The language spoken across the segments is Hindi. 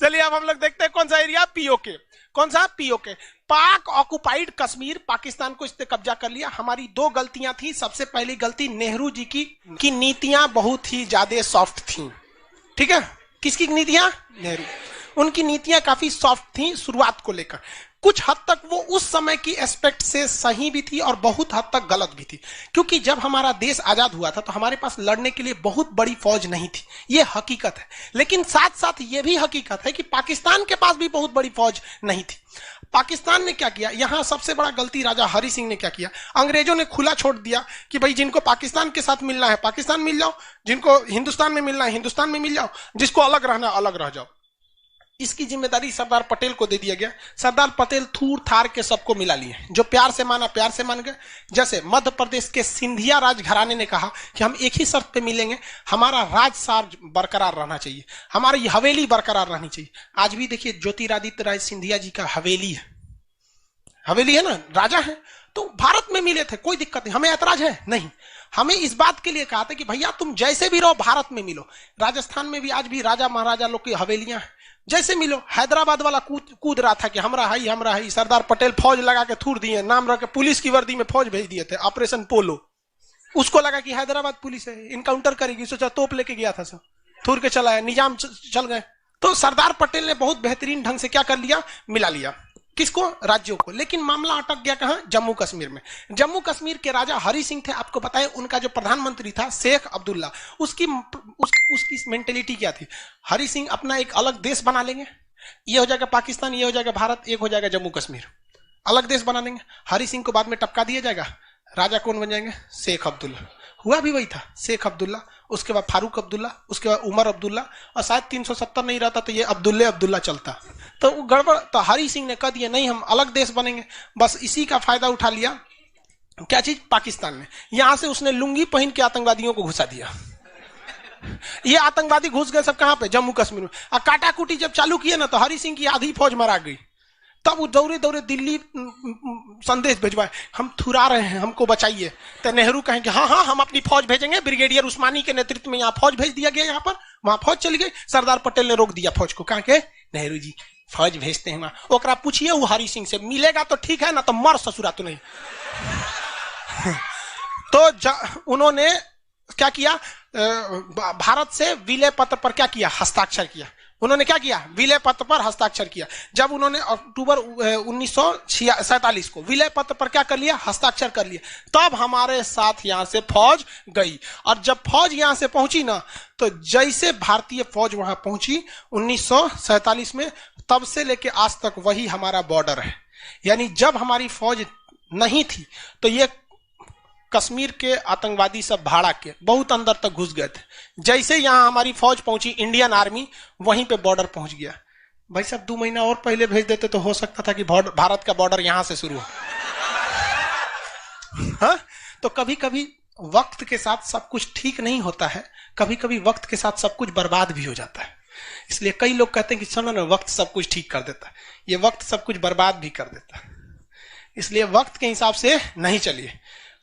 चलिए अब हम लोग देखते हैं कौन सा एरिया, पीओके। कौन सा? पीओके। पाक ऑक्युपाइड कश्मीर, पाकिस्तान को इसने कब्जा कर लिया। हमारी दो गलतियां थी। सबसे पहली गलती नेहरू जी की नीतियां बहुत ही ज्यादा सॉफ्ट थी। ठीक है, किसकी नीतियां? नेहरू। उनकी नीतियां काफी सॉफ्ट थी शुरुआत को लेकर। कुछ हद तक वो उस समय की एस्पेक्ट से सही भी थी और बहुत हद तक गलत भी थी, क्योंकि जब हमारा देश आजाद हुआ था तो हमारे पास लड़ने के लिए बहुत बड़ी फौज नहीं थी, ये हकीकत है। लेकिन साथ साथ ये भी हकीकत है कि पाकिस्तान के पास भी बहुत बड़ी फौज नहीं थी। पाकिस्तान ने क्या किया, यहां सबसे बड़ा गलती राजा हरि सिंह ने क्या किया, अंग्रेजों ने खुला छोड़ दिया कि भाई जिनको पाकिस्तान के साथ मिलना है पाकिस्तान मिल जाओ, जिनको हिंदुस्तान में मिलना है हिंदुस्तान में मिल जाओ, जिसको अलग रहना अलग रह जाओ। इसकी जिम्मेदारी सरदार पटेल को दे दिया गया। सरदार पटेल थूर थार के सबको मिला लिए, जो प्यार से माना प्यार से मान गए। जैसे मध्य प्रदेश के सिंधिया राजघराने ने कहा कि हम एक ही शर्त पे मिलेंगे, हमारा राजसार बरकरार रहना चाहिए, हमारी हवेली बरकरार रहनी चाहिए। आज भी देखिए ज्योतिरादित्य राय सिंधिया जी का हवेली है, हवेली है ना, राजा है। तो भारत में मिले थे, कोई दिक्कत नहीं, हमें ऐतराज है नहीं। हमें इस बात के लिए कहा था कि भैया तुम जैसे भी रहो भारत में मिलो। राजस्थान में भी आज भी राजा महाराजा लोग की हवेलियां हैं, जैसे मिलो। हैदराबाद वाला कूद रहा था कि हमरा है। सरदार पटेल फौज लगा के थूर दिए, नाम रख के पुलिस की वर्दी में फौज भेज दिए थे, ऑपरेशन पोलो। उसको लगा कि हैदराबाद पुलिस है, इनकाउंटर करेगी, सोचा तोप लेके गया था, सब थूर के चला है, निजाम चल गए। तो सरदार पटेल ने बहुत बेहतरीन ढंग से क्या कर लिया, मिला लिया। किसको? राज्यों को। लेकिन मामला अटक गया कहां? जम्मू कश्मीर में। जम्मू कश्मीर के राजा हरि सिंह थे, आपको पता है। उनका जो प्रधानमंत्री था शेख अब्दुल्ला, उसकी मेंटेलिटी क्या थी? हरि सिंह अपना एक अलग देश बना लेंगे, ये हो जाएगा पाकिस्तान, ये हो जाएगा भारत, एक हो जाएगा जम्मू कश्मीर, अलग देश बना लेंगे। हरि सिंह को बाद में टपका दिया जाएगा, राजा कौन बन जाएंगे? शेख अब्दुल्ला। हुआ भी वही था, शेख अब्दुल्ला, उसके बाद फारूक अब्दुल्ला, उसके बाद उमर अब्दुल्ला, और शायद 370 नहीं रहता तो ये अब्दुल्ला चलता। तो गड़बड़। तो हरि सिंह ने कह दिया नहीं, हम अलग देश बनेंगे। बस इसी का फायदा उठा लिया क्या चीज? पाकिस्तान ने। यहां से उसने लुंगी पहन के आतंकवादियों को घुसा दिया। ये आतंकवादी घुस गए सब कहां पे? जम्मू कश्मीर में। और काटाकुटी जब चालू किए ना तो हरि सिंह की आधी फौज मारा गई। तब वो दौड़े दौड़े दिल्ली संदेश भिजवाए, हम थुरा रहे हैं, हमको बचाइए। तो नेहरू कहेंगे हाँ हम अपनी फौज भेजेंगे। ब्रिगेडियर उस्मानी के नेतृत्व में यहाँ फौज भेज दिया गया, यहाँ पर वहां फौज चली गई। सरदार पटेल ने रोक दिया फौज को, कहा के नेहरू जी फौज भेजते हैं वहां। ओकरा पूछिए वो हरि सिंह से, मिलेगा तो ठीक है ना तो मर ससुरा तो नहीं। तो उन्होंने क्या किया, भारत से विलय पत्र पर क्या किया? हस्ताक्षर किया। उन्होंने क्या किया? विलय पत्र पर हस्ताक्षर किया। जब उन्होंने अक्टूबर 1947 को विलय पत्र पर क्या कर लिया? हस्ताक्षर कर लिया। तब हमारे साथ यहां से फौज गई। और जब फौज यहां से पहुंची ना, तो जैसे भारतीय फौज वहां पहुंची 1947 में, तब से लेके आज तक वही हमारा बॉर्डर है। यानी जब हमारी फौज नहीं थी तो ये कश्मीर के आतंकवादी सब भाड़ा के बहुत अंदर तक घुस गए थे। जैसे यहां हमारी फौज पहुंची, इंडियन आर्मी वहीं पे बॉर्डर पहुंच गया। भाई साहब 2 महीना और पहले भेज देते तो हो सकता था कि भारत का बॉर्डर यहां से शुरू हो। हाँ? तो कभी कभी वक्त के साथ सब कुछ ठीक नहीं होता है, कभी कभी वक्त के साथ सब कुछ बर्बाद भी हो जाता है। इसलिए कई लोग कहते हैं कि सुनो ना, वक्त सब कुछ ठीक कर देता है। ये वक्त सब कुछ बर्बाद भी कर देता है। इसलिए वक्त के हिसाब से नहीं चलिए,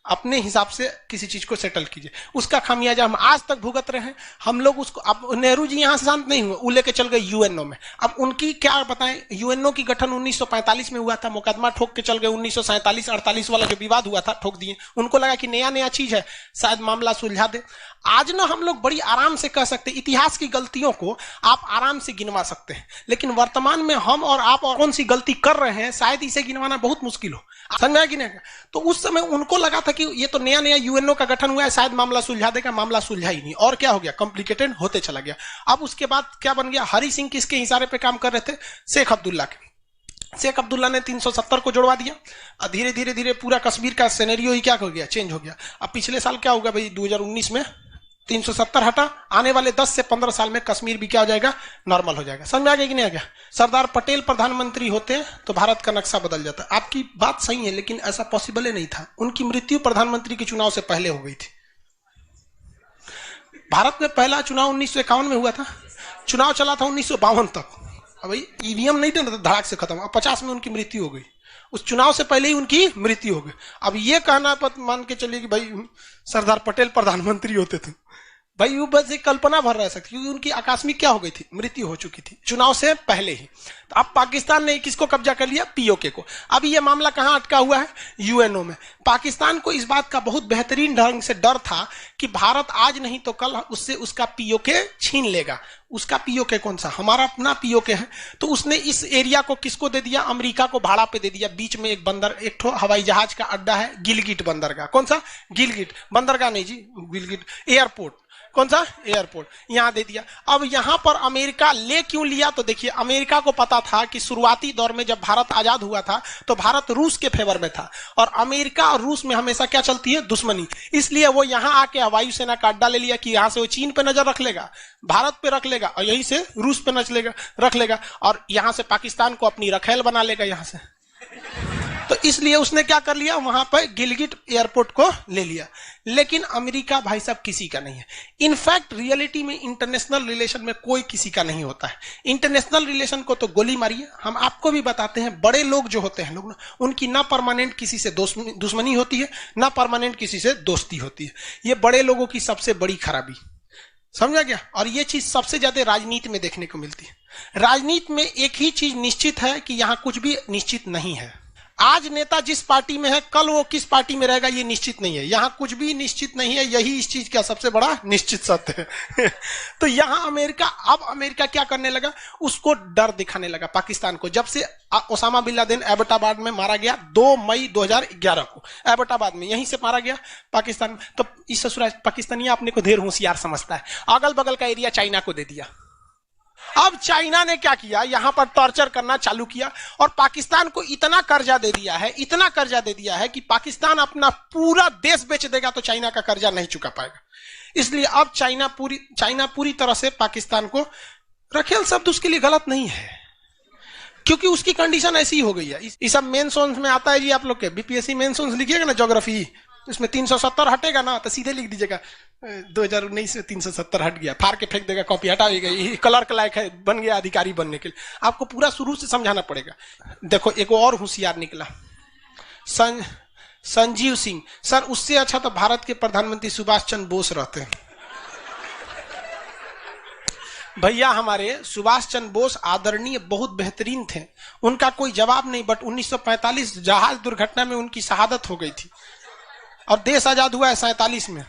अपने हिसाब से किसी चीज को सेटल कीजिए। उसका खामियाजा हम आज तक भुगत रहे हैं। हम लोग उसको, अब नेहरू जी यहां से शांत नहीं हुए, वो लेके चल गए यूएनओ में। अब उनकी क्या बताएं, यूएनओ की गठन 1945 में हुआ था, मुकदमा ठोक के चल गए। 1947-48 वाला जो विवाद हुआ था ठोक दिए। उनको लगा कि नया चीज है, शायद मामला सुलझा दे। आज ना हम लोग बड़ी आराम से कह सकते, इतिहास की गलतियों को आप आराम से गिनवा सकते हैं, लेकिन वर्तमान में हम और आप और कौन सी गलती कर रहे हैं शायद इसे गिनवाना बहुत मुश्किल हो। समझा कि नहीं? तो उस समय उनको लगा था कि ये तो नया यूएनओ का गठन हुआ है, शायद मामला सुलझा देगा। मामला सुलझा ही नहीं, और क्या हो गया? कॉम्प्लिकेटेड होते चला गया। अब उसके बाद क्या बन गया? हरि सिंह किसके इशारे पे काम कर रहे थे? शेख अब्दुल्ला के। शेख अब्दुल्ला ने 370 को जुड़वा दिया और धीरे धीरे धीरे पूरा कश्मीर का सिनेरियो ही क्या हो गया? चेंज हो गया। अब पिछले साल क्या होगा भाई? 2019 में 370 हटा, आने वाले 10 से 15 साल में कश्मीर भी क्या हो जाएगा? नॉर्मल हो जाएगा। समझ में आ गया कि नहीं आ गया? सरदार पटेल प्रधानमंत्री होते तो भारत का नक्शा बदल जाता। आपकी बात सही है, लेकिन ऐसा पॉसिबल ही नहीं था। उनकी मृत्यु प्रधानमंत्री के चुनाव से पहले हो गई थी। भारत में पहला चुनाव 1951 में हुआ था, चुनाव चला था 1952 तक। अब भाई ईवीएम नहीं था, धड़ाक से खत्म। अब 50 में उनकी मृत्यु हो गई, उस चुनाव से पहले ही उनकी मृत्यु हो गई। अब ये कहना मान के चलिए कि भाई सरदार पटेल प्रधानमंत्री होते थे, भाई वो बस एक कल्पना भर रह सकती, क्योंकि उनकी आकस्मिक क्या हो गई थी, मृत्यु हो चुकी थी चुनाव से पहले ही। तो अब पाकिस्तान ने किसको कब्जा कर लिया, पीओके को। अब ये मामला कहां अटका हुआ है, यूएनओ में। पाकिस्तान को इस बात का बहुत बेहतरीन ढंग से डर था कि भारत आज नहीं तो कल उससे उसका पीओके छीन लेगा। उसका पीओके कौन सा, हमारा अपना पीओके है। तो उसने इस एरिया को किसको दे दिया, अमेरिका को भाड़ा पे दे दिया। बीच में एक बंदर, एक ठो हवाई जहाज का अड्डा है, गिलगिट बंदरगाह। कौन सा, गिलगिट बंदरगाह नहीं जी, गिलगिट एयरपोर्ट। कौन सा, एयरपोर्ट, यहां दे दिया। अब यहां पर अमेरिका ले क्यों लिया, तो देखिए अमेरिका को पता था कि शुरुआती दौर में जब भारत आजाद हुआ था तो भारत रूस के फेवर में था, और अमेरिका और रूस में हमेशा क्या चलती है, दुश्मनी। इसलिए वो यहां आके वायुसेना का अड्डा ले लिया कि यहां से वो चीन पे नजर रख लेगा, भारत पे रख लेगा, और यहीं से रूस पे रख लेगा, और यहां से पाकिस्तान को अपनी रखेल बना लेगा यहां से। तो इसलिए उसने क्या कर लिया, वहां पर गिलगिट एयरपोर्ट को ले लिया। लेकिन अमेरिका भाई साहब किसी का नहीं है। इनफैक्ट रियलिटी में इंटरनेशनल रिलेशन में कोई किसी का नहीं होता है। इंटरनेशनल रिलेशन को तो गोली मारिए। हम आपको भी बताते हैं, बड़े लोग जो होते हैं लोग, उनकी ना परमानेंट किसी से दुश्मनी होती है, ना परमानेंट किसी से दोस्ती होती है। ये बड़े लोगों की सबसे बड़ी खराबी, समझा गया। और ये चीज सबसे ज्यादा राजनीति में देखने को मिलती है। राजनीति में एक ही चीज निश्चित है कि यहां कुछ भी निश्चित नहीं है। आज नेता जिस पार्टी में है, कल वो किस पार्टी में रहेगा ये निश्चित नहीं है। यहां कुछ भी निश्चित नहीं है, यही इस चीज का सबसे बड़ा निश्चित सत्य है। तो यहां अब अमेरिका क्या करने लगा, उसको डर दिखाने लगा पाकिस्तान को। जब से ओसामा बिन लादेन एबटाबाद में मारा गया 2 मई 2011 को, एबटाबाद में यहीं से मारा गया पाकिस्तान में। तो इस ससुराल पाकिस्तानी अपने को ढेर होशियार समझता है, अगल बगल का एरिया चाइना को दे दिया। अब चाइना ने क्या किया, यहां पर टॉर्चर करना चालू किया, और पाकिस्तान को इतना कर्जा दे दिया है कि पाकिस्तान अपना पूरा देश बेच देगा तो चाइना का कर्जा नहीं चुका पाएगा। इसलिए अब चाइना पूरी तरह से पाकिस्तान को, रखेल शब्द उसके लिए गलत नहीं है, क्योंकि उसकी कंडीशन ऐसी हो गई है। इस सब मेन सोन्स में आता है जी, आप लोग के बीपीएससी मेन सोन्स लिखिएगा ना ज्योग्राफी, इसमें 370 हटेगा ना, तो सीधे लिख दीजिएगा 2019 में 370 हट गया, फाड़ के फेंक देगा, कॉपी हटा देगा, ये क्लर्क लायक है, बन गया अधिकारी बनने के लिए। आपको पूरा शुरू से समझाना पड़ेगा। देखो एक और होशियार निकला, संजीव सिंह। सर उससे अच्छा तो भारत के प्रधानमंत्री सुभाष चंद्र बोस रहते हैं। भैया हमारे सुभाष चंद्र बोस आदरणीय बहुत बेहतरीन थे, उनका कोई जवाब नहीं। बट 1945 जहाज दुर्घटना में उनकी शहादत हो गई थी, और देश आजाद हुआ है 47 में।